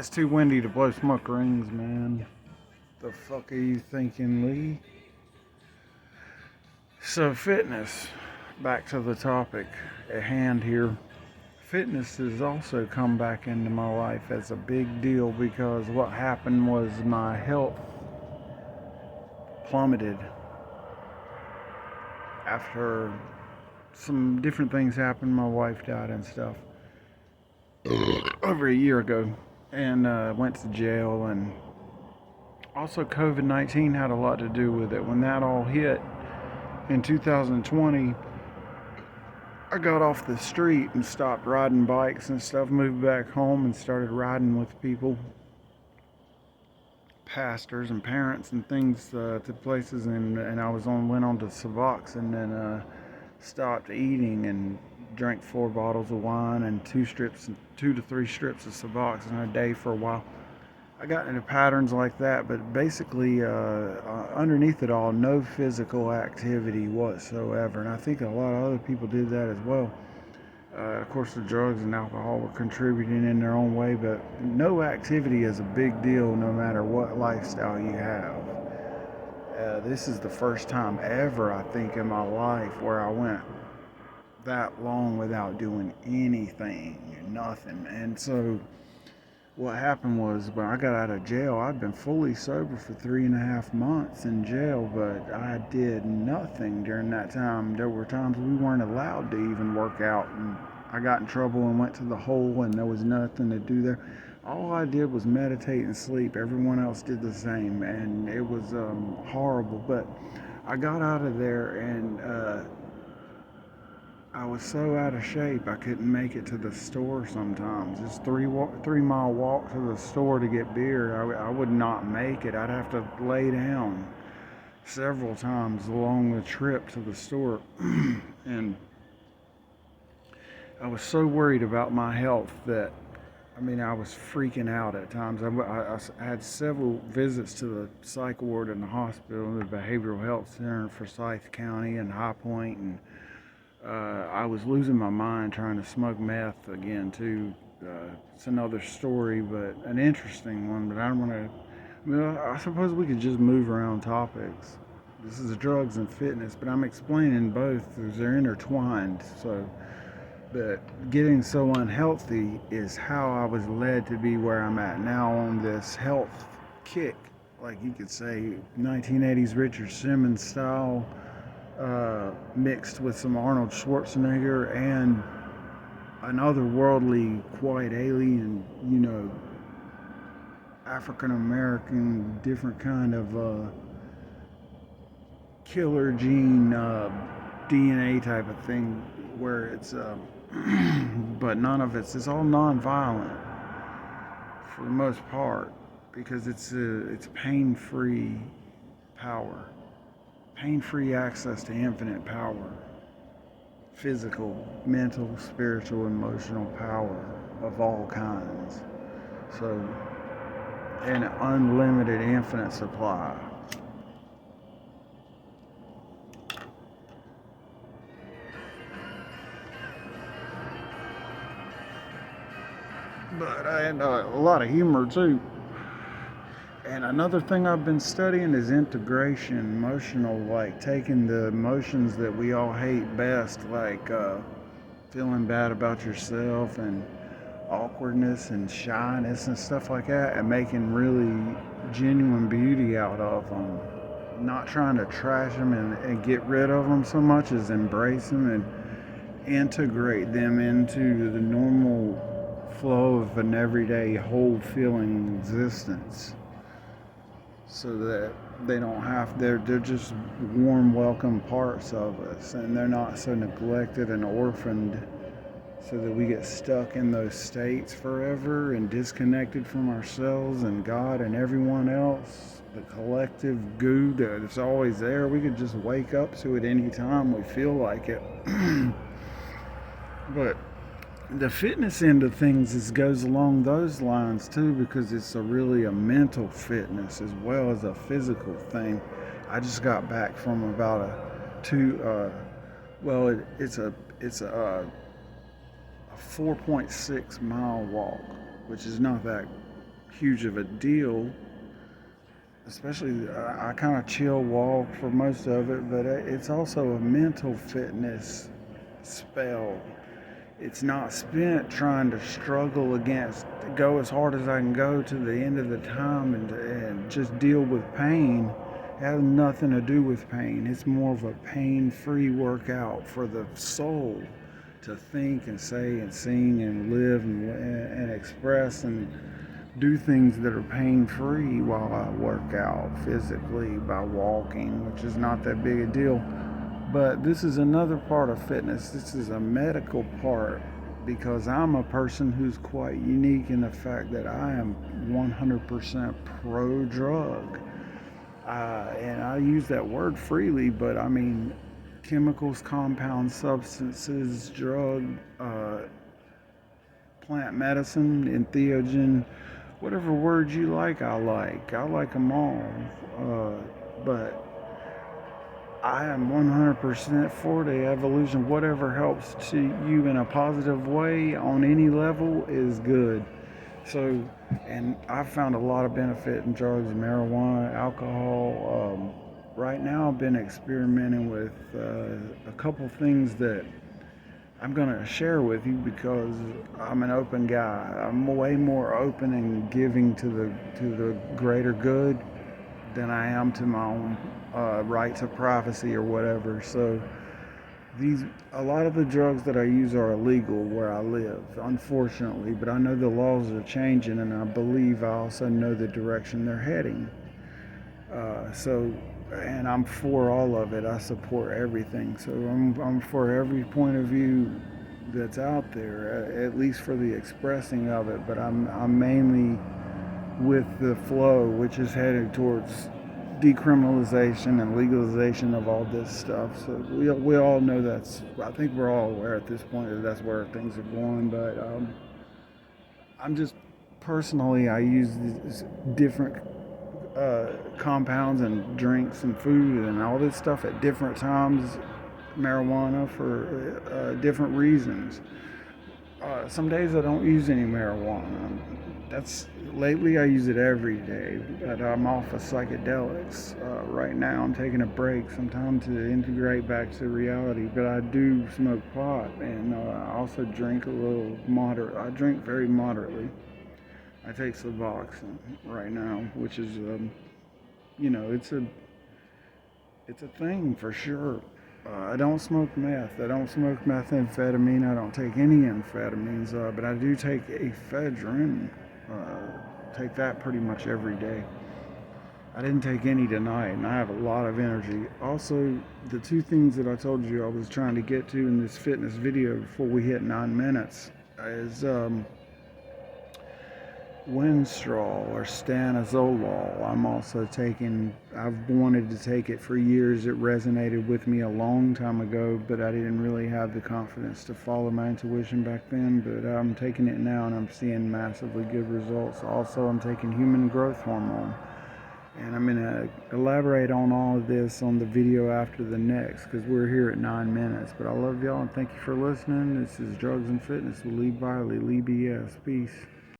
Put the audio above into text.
It's too windy to blow smoke rings, man. The fuck are you thinking, Lee? So, fitness. Back to the topic at hand here. Fitness has also come back into my life as a big deal because what happened was my health plummeted after some different things happened. My wife died and stuff over a year ago, and went to jail, and also COVID-19 had a lot to do with it. When that all hit in 2020, I got off the street and stopped riding bikes and stuff, moved back home and started riding with people, pastors and parents and things, to places, and I went on to Suboxone, and then stopped eating and drank 4 bottles of wine and 2 to 3 strips of Suboxone a day for a while. I got into patterns like that, but basically underneath it all, no physical activity whatsoever. And I think a lot of other people did that as well. Of course, the drugs and alcohol were contributing in their own way, but no activity is a big deal no matter what lifestyle you have. This is the first time ever, I think, in my life where I went that long without doing anything, nothing. And so what happened was, when I got out of jail, I'd been fully sober for 3.5 months in jail, but I did nothing during that time. There were times we weren't allowed to even work out, and I got in trouble and went to the hole, and there was nothing to do there. All I did was meditate and sleep. Everyone else did the same, and it was horrible. But I got out of there, and I was so out of shape I couldn't make it to the store sometimes. Just 3-mile walk to the store to get beer. I would not make it. I'd have to lay down several times along the trip to the store. And I was so worried about my health that, I was freaking out at times. I had several visits to the psych ward in the hospital, the behavioral health center for Forsyth County and High Point, and I was losing my mind trying to smoke meth again too. It's another story, but an interesting one. But I don't want to. I suppose we could just move around topics. This is drugs and fitness, but I'm explaining both because they're intertwined. So, but getting so unhealthy is how I was led to be where I'm at now on this health kick, like you could say, 1980s Richard Simmons style. Mixed with some Arnold Schwarzenegger and an otherworldly, quite alien, African American, different kind of killer gene DNA type of thing, where it's but none of it's all non-violent for the most part, because it's pain-free power. Pain-free access to infinite power, physical, mental, spiritual, emotional power of all kinds. So, an unlimited, infinite supply. But I had a lot of humor too. And another thing I've been studying is integration, emotional, like taking the emotions that we all hate best, like feeling bad about yourself and awkwardness and shyness and stuff like that, and making really genuine beauty out of them. Not trying to trash them and get rid of them so much as embrace them and integrate them into the normal flow of an everyday whole feeling existence. So that they're just warm, welcome parts of us, and they're not so neglected and orphaned so that we get stuck in those states forever and disconnected from ourselves and God and everyone else. The collective goo that's always there, we could just wake up to it anytime we feel like it. But the fitness end of things goes along those lines too, because it's really a mental fitness as well as a physical thing. I just got back from about it's a 4.6 mile walk, which is not that huge of a deal. Especially, I kind of chill walk for most of it, but it's also a mental fitness spell. It's not spent trying to struggle against, go as hard as I can go to the end of the time and just deal with pain. It has nothing to do with pain. It's more of a pain-free workout for the soul to think and say and sing and live and express and do things that are pain-free while I work out physically by walking, which is not that big a deal. But this is another part of fitness. This is a medical part because I'm a person who's quite unique in the fact that I am 100% pro-drug. And I use that word freely, but I mean chemicals, compounds, substances, drug, plant medicine, entheogen, whatever words you like, I like. I like them all. But I am 100% for the evolution. Whatever helps to you in a positive way on any level is good. So, and I've found a lot of benefit in drugs, marijuana, alcohol. Right now, I've been experimenting with a couple things that I'm gonna share with you because I'm an open guy. I'm way more open and giving to the greater good than I am to my own rights of privacy or whatever. So a lot of the drugs that I use are illegal where I live, unfortunately. But I know the laws are changing, and I believe I also know the direction they're heading. And I'm for all of it. I support everything. So I'm for every point of view that's out there, at least for the expressing of it. But I'm mainly with the flow, which is headed towards decriminalization and legalization of all this stuff. So we all know I think we're all aware at this point that that's where things are going. But I'm just personally, I use these different compounds and drinks and food and all this stuff at different times, marijuana for different reasons. Some days I don't use any marijuana. Lately I use it every day, but I'm off of psychedelics. Right now I'm taking a break sometime to integrate back to reality, but I do smoke pot and I also drink I drink very moderately. I take Suboxone right now, which is, it's a thing for sure. I don't smoke meth. I don't smoke methamphetamine. I don't take any amphetamines, but I do take ephedrine. Take that pretty much every day. I didn't take any tonight, and I have a lot of energy. Also, the two things that I told you I was trying to get to in this fitness video before we hit 9 minutes is Winstrol or stanozolol. I've wanted to take it for years. It resonated with me a long time ago, but I didn't really have the confidence to follow my intuition back then. But I'm taking it now and I'm seeing massively good results. Also, I'm taking human growth hormone. And I'm going to elaborate on all of this on the video after the next because we're here at 9 minutes. But I love y'all and thank you for listening. This is Drugs and Fitness with Lee Biley, LBS. Peace.